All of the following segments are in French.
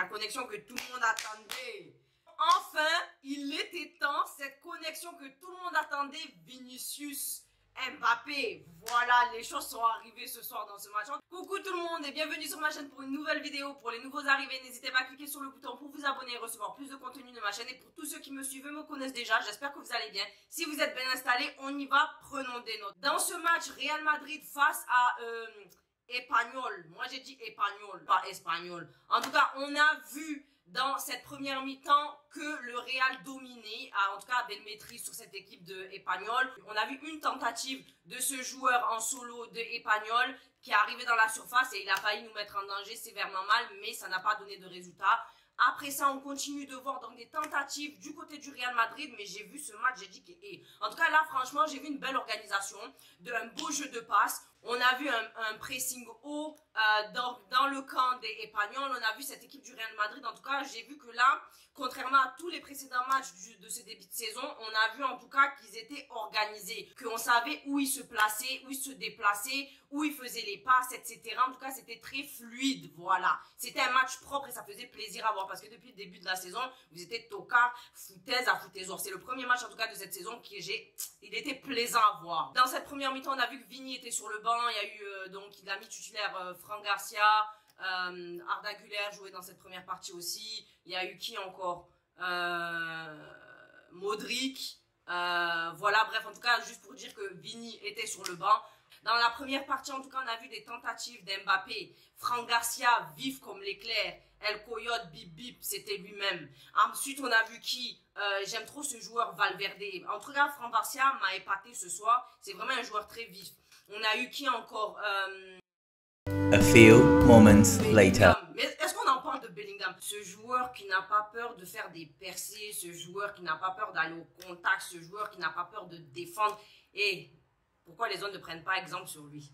la connexion que tout le monde attendait. Enfin, il était temps, cette connexion que tout le monde attendait, Vinicius Mbappé. Voilà, les choses sont arrivées ce soir dans ce match. Coucou tout le monde et bienvenue sur ma chaîne pour une nouvelle vidéo. Pour les nouveaux arrivés, n'hésitez pas à cliquer sur le bouton pour vous abonner et recevoir plus de contenu de ma chaîne. Et pour tous ceux qui me suivent et me connaissent déjà, j'espère que vous allez bien. Si vous êtes bien installés, on y va, prenons des notes. Dans ce match, Real Madrid face à Espanyol. Moi j'ai dit Espanyol, pas Espagnol. En tout cas, on a vu dans cette première mi-temps que le Real dominait, en tout cas avait le maîtrise sur cette équipe de Espanyol. On a vu une tentative de ce joueur en solo de Espanyol qui est arrivé dans la surface et il a failli nous mettre en danger sévèrement mal, mais ça n'a pas donné de résultat. Après ça, on continue de voir donc des tentatives du côté du Real Madrid, mais j'ai vu ce match, j'ai dit que... En tout cas, là, franchement, j'ai vu une belle organisation, un beau jeu de passe. On a vu un pressing haut dans le camp des Espagnols. On a vu cette équipe du Real Madrid. En tout cas, j'ai vu que là, contrairement à tous les précédents matchs de ce début de saison, on a vu en tout cas qu'ils étaient organisés, qu'on savait où ils se plaçaient, où ils se déplaçaient, où ils faisaient les passes, etc. En tout cas, c'était très fluide, voilà. C'était un match propre et ça faisait plaisir à voir parce que depuis le début de la saison, vous étiez tocard, foutaise à foutaiseur. C'est le premier match en tout cas de cette saison il était plaisant à voir. Dans cette première mi-temps, on a vu que Vini était sur le banc. Il y a eu, donc, il a mis titulaire Fran Garcia, Arda Güler jouait dans cette première partie aussi. Il y a eu qui encore Modric. Voilà, bref, en tout cas, juste pour dire que Vini était sur le banc. Dans la première partie, en tout cas, on a vu des tentatives d'Mbappé. Fran Garcia, vif comme l'éclair. El Coyote, bip bip, c'était lui-même. Ensuite, on a vu qui j'aime trop ce joueur Valverde. En tout cas, Fran Garcia m'a épaté ce soir. C'est vraiment un joueur très vif. On a eu qui encore A few moments later. Mais est-ce qu'on en parle de Bellingham? Ce joueur qui n'a pas peur de faire des percées, ce joueur qui n'a pas peur d'aller au contact, ce joueur qui n'a pas peur de défendre. Et pourquoi les autres ne prennent pas exemple sur lui?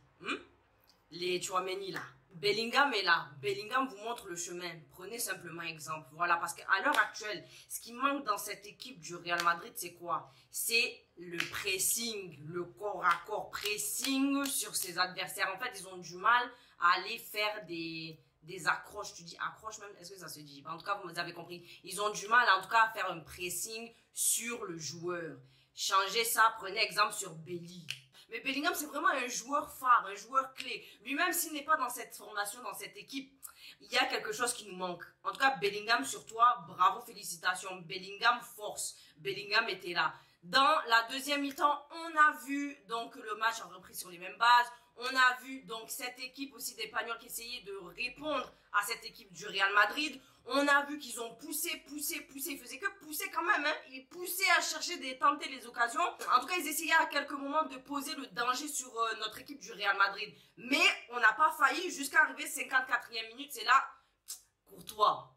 Les Tchouaméni là. Bellingham est là. Bellingham vous montre le chemin. Prenez simplement exemple. Voilà, parce qu'à l'heure actuelle, ce qui manque dans cette équipe du Real Madrid, c'est quoi? C'est le pressing, le corps à corps pressing sur ses adversaires. En fait, ils ont du mal à aller faire des accroches. Tu dis accroche même? Est-ce que ça se dit? En tout cas, vous avez compris. Ils ont du mal, en tout cas, à faire un pressing sur le joueur. Changez ça. Prenez exemple sur Belly. Mais Bellingham, c'est vraiment un joueur phare, un joueur clé. Lui-même, s'il n'est pas dans cette formation, dans cette équipe, il y a quelque chose qui nous manque. En tout cas, Bellingham, sur toi, bravo, félicitations. Bellingham, force. Bellingham était là. Dans la deuxième mi-temps, on a vu donc le match a repris sur les mêmes bases. On a vu donc cette équipe aussi d'Espagnols qui essayait de répondre à cette équipe du Real Madrid. On a vu qu'ils ont poussé. Ils faisaient que pousser quand même. Ils poussaient à chercher tenter les occasions. En tout cas, ils essayaient à quelques moments de poser le danger sur notre équipe du Real Madrid. Mais on n'a pas failli jusqu'à arriver 54e minute. C'est là, Courtois,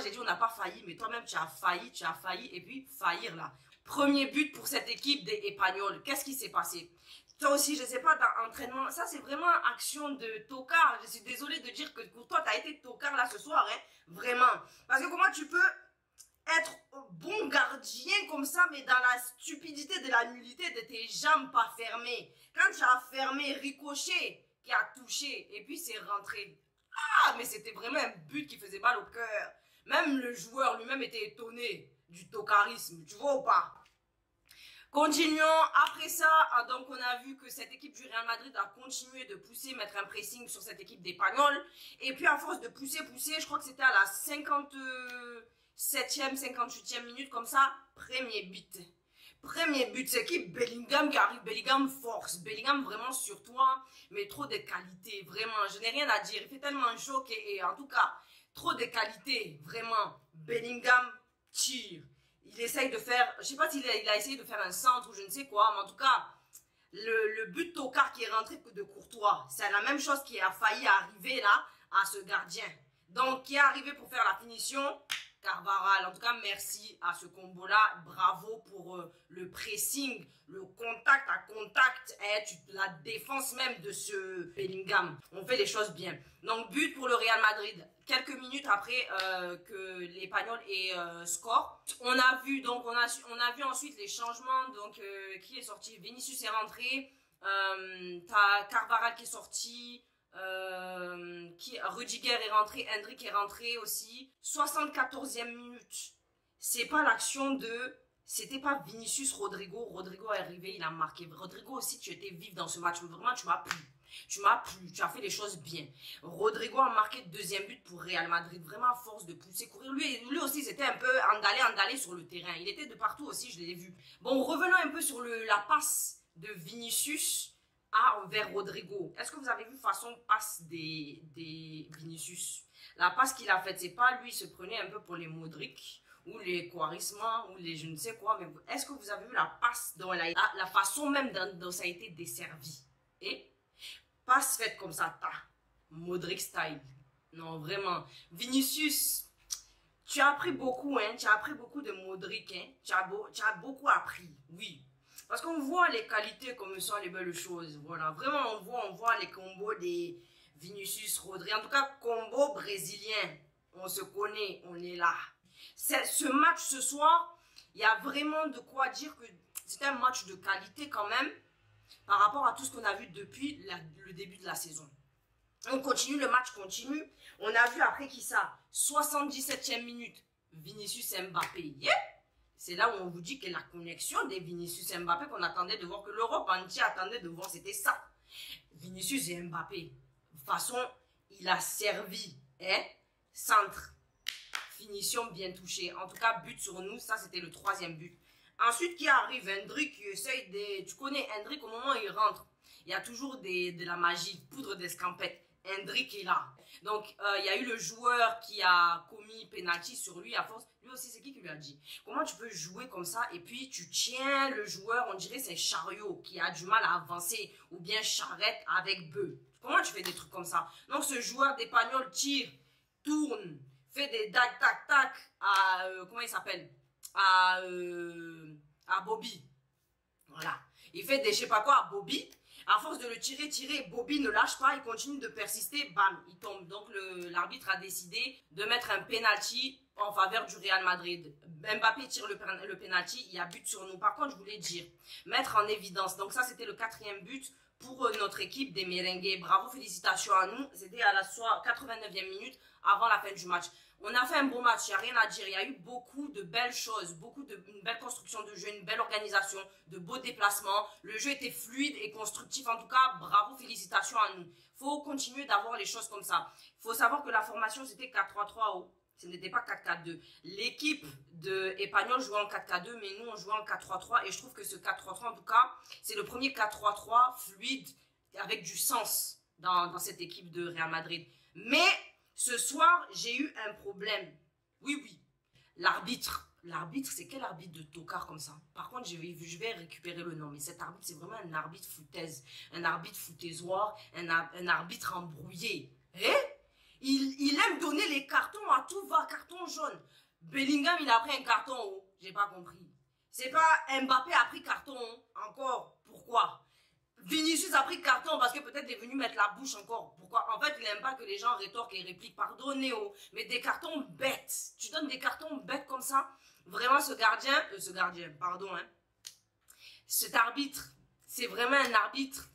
j'ai dit on n'a pas failli. Mais toi-même, tu as failli. Et puis, faillir là. Premier but pour cette équipe des Espagnols. Qu'est-ce qui s'est passé? Toi aussi, je ne sais pas, dans l'entraînement, ça c'est vraiment action de tocard. Je suis désolée de dire que pour toi, tu as été tocard là ce soir, hein, vraiment. Parce que comment tu peux être bon gardien comme ça, mais dans la stupidité de la nullité de tes jambes pas fermées. Quand tu as fermé, ricochet qui a touché et puis c'est rentré. Ah, mais c'était vraiment un but qui faisait mal au cœur. Même le joueur lui-même était étonné du tocarisme, tu vois ou pas? Continuons, après ça, donc on a vu que cette équipe du Real Madrid a continué de pousser, mettre un pressing sur cette équipe d'Espagnols. Et puis à force de pousser, je crois que c'était à la 57e, 58e minute, comme ça, premier but. Premier but, c'est qui? Bellingham qui arrive, Bellingham force, Bellingham vraiment sur toi, mais trop de qualité, vraiment, je n'ai rien à dire, il fait tellement chaud et en tout cas, trop de qualité, vraiment, Bellingham tire. Il essaye de faire, je ne sais pas s'il a essayé de faire un centre ou je ne sais quoi, mais en tout cas, le but tocard qui est rentré de Courtois, c'est la même chose qui a failli arriver là à ce gardien. Donc, qui est arrivé pour faire la finition, Carvajal. En tout cas, merci à ce combo-là. Bravo pour le pressing, le contact à contact, la défense même de ce Bellingham. On fait les choses bien. Donc, but pour le Real Madrid. Quelques minutes après que l'Espagnol ait score. On a vu donc on a vu ensuite les changements. Donc, qui est sorti? Vinicius est rentré. T'as Carvajal qui est sorti. Rudiger est rentré, Hendrik est rentré aussi. 74e minute. C'est pas l'action de... C'était pas Vinicius, Rodrigo. Rodrigo est arrivé, il a marqué. Rodrigo aussi, tu étais vif dans ce match. Vraiment, tu m'as plu. Tu as fait les choses bien. Rodrigo a marqué deuxième but pour Real Madrid. Vraiment à force de pousser, courir. Lui aussi, c'était un peu endalé sur le terrain. Il était de partout aussi, je l'ai vu. Bon, revenons un peu sur la passe de Vinicius vers Rodrigo. Est-ce que vous avez vu façon passe des Vinicius? La passe qu'il a faite, c'est pas lui, il se prenait un peu pour les Modric ou les Quaresma ou les je ne sais quoi. Mais est-ce que vous avez vu la passe dans la façon même dont ça a été desservi? Et passe faite comme ça, Modric style. Non, vraiment. Vinicius, tu as appris beaucoup, hein. Tu as appris beaucoup de Modric, hein. Tu as beaucoup appris, oui. Parce qu'on voit les qualités comme sont les belles choses. Voilà, vraiment, on voit les combos des Vinicius, Rodri. En tout cas, combo brésilien. On se connaît, on est là. Ce match ce soir, il y a vraiment de quoi dire que c'est un match de qualité quand même. Par rapport à tout ce qu'on a vu depuis le début de la saison. On continue, le match continue. On a vu après qui ça? 77e minute, Vinicius Mbappé. Yeah! C'est là où on vous dit que la connexion des Vinicius Mbappé qu'on attendait de voir, que l'Europe entière attendait de voir, c'était ça. Vinicius et Mbappé. De toute façon, il a servi. Hein? Centre. Finition bien touchée. En tout cas, but sur nous, ça c'était le 3e but. Ensuite, qui arrive, Hendrik qui essaye de... Tu connais Hendrik, au moment où il rentre, il y a toujours de la magie, poudre d'escampette. Hendrik est là. Donc, il y a eu le joueur qui a commis penalty sur lui à force. Lui aussi, c'est qui lui a dit? Comment tu peux jouer comme ça et puis tu tiens le joueur, on dirait c'est chariot qui a du mal à avancer ou bien charrette avec bœuf. Comment tu fais des trucs comme ça? Donc, ce joueur d'Espagnol tire, tourne, fait des tac, tac, tac à... comment il s'appelle? À Bobby. Voilà. Il fait des je sais pas quoi à Bobby. À force de le tirer, Bobby ne lâche pas, il continue de persister, bam, il tombe. Donc l'arbitre a décidé de mettre un penalty en faveur du Real Madrid. Mbappé tire le penalty, il y a but sur nous. Par contre, je voulais dire, mettre en évidence. Donc ça, c'était le 4e but pour notre équipe des Merengues. Bravo, félicitations à nous. C'était à la 89e minute avant la fin du match. On a fait un bon match, il n'y a rien à dire. Il y a eu beaucoup de belles choses, une belle construction de jeu, une belle organisation, de beaux déplacements. Le jeu était fluide et constructif. En tout cas, bravo, félicitations à nous. Il faut continuer d'avoir les choses comme ça. Il faut savoir que la formation, c'était 4-3-3. Ce n'était pas 4-4-2. L'équipe de Espagnol jouait en 4-4-2, mais nous, on jouait en 4-3-3. Et je trouve que ce 4-3-3, en tout cas, c'est le premier 4-3-3 fluide, avec du sens dans cette équipe de Real Madrid. Mais... ce soir, j'ai eu un problème. Oui. L'arbitre, c'est quel arbitre de tocard comme ça? Par contre, je vais récupérer le nom. Mais cet arbitre, c'est vraiment un arbitre foutaise. Un arbitre foutaisoir. Un arbitre embrouillé. Il aime donner les cartons à tout va. Carton jaune. Bellingham, il a pris un carton haut. J'ai pas compris. C'est pas Mbappé a pris carton haut. Encore. Pourquoi? Vinicius a pris carton parce que peut-être il est venu mettre la bouche encore. Pourquoi? En fait, il n'aime pas que les gens rétorquent et répliquent. Pardonnez, mais des cartons bêtes. Tu donnes des cartons bêtes comme ça. Vraiment, cet arbitre, c'est vraiment un arbitre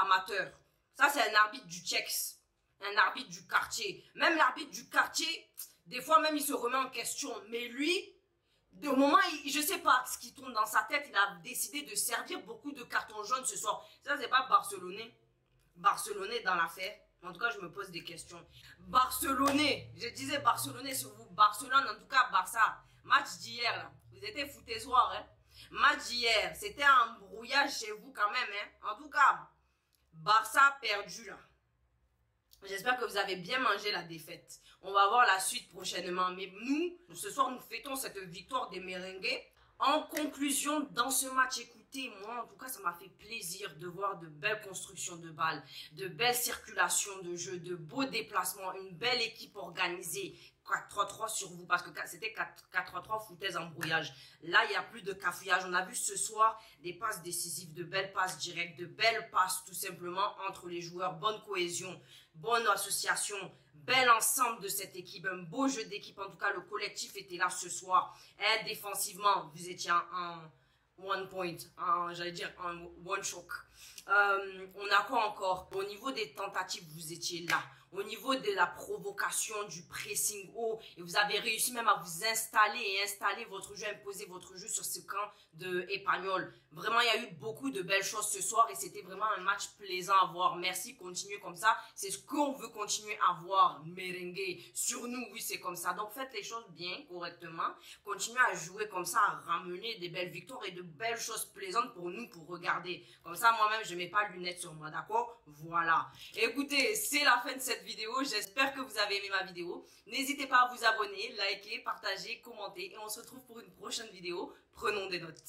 amateur. Ça, c'est un arbitre du Tchèque. Un arbitre du quartier. Même l'arbitre du quartier, des fois même, il se remet en question. Mais lui... de moment, je sais pas ce qui tourne dans sa tête, il a décidé de servir beaucoup de cartons jaunes ce soir. Ça, c'est pas Barcelonais. Barcelonais dans l'affaire. En tout cas, je me pose des questions. Barcelonais. Je disais Barcelonais sur vous. Barcelone, en tout cas, Barça. Match d'hier, là. Vous étiez foutaisoirs, hein. Match d'hier. C'était un brouillage chez vous quand même, hein. En tout cas, Barça perdu, là. J'espère que vous avez bien mangé la défaite. On va voir la suite prochainement. Mais nous, ce soir, nous fêtons cette victoire des Merengues. En conclusion, dans ce match, écoutez, moi, en tout cas, ça m'a fait plaisir de voir de belles constructions de balles, de belles circulations de jeu, de beaux déplacements, une belle équipe organisée. 4-3-3 sur vous, parce que c'était 4-3-3 foutaise en brouillage. Là, il n'y a plus de cafouillage. On a vu ce soir des passes décisives, de belles passes directes, de belles passes tout simplement entre les joueurs. Bonne cohésion, bonne association, bel ensemble de cette équipe. Un beau jeu d'équipe. En tout cas, le collectif était là ce soir. Et défensivement, vous étiez one point, j'allais dire un one shock. On a quoi encore? Au niveau des tentatives, vous étiez là. Au niveau de la provocation, du pressing haut, et vous avez réussi même à vous installer et installer votre jeu, imposer votre jeu sur ce camp de Espanyol. Vraiment, il y a eu beaucoup de belles choses ce soir et c'était vraiment un match plaisant à voir. Merci, continuez comme ça. C'est ce qu'on veut continuer à voir, merengue. Sur nous, oui, c'est comme ça. Donc, faites les choses bien, correctement. Continuez à jouer comme ça, à ramener des belles victoires et de belles choses plaisantes pour nous, pour regarder. Comme ça, moi-même, je ne mets pas de lunettes sur moi, d'accord? Voilà. Écoutez, c'est la fin de cette vidéo. J'espère que vous avez aimé ma vidéo. N'hésitez pas à vous abonner, liker, partager, commenter et on se retrouve pour une prochaine vidéo. Prenons des notes.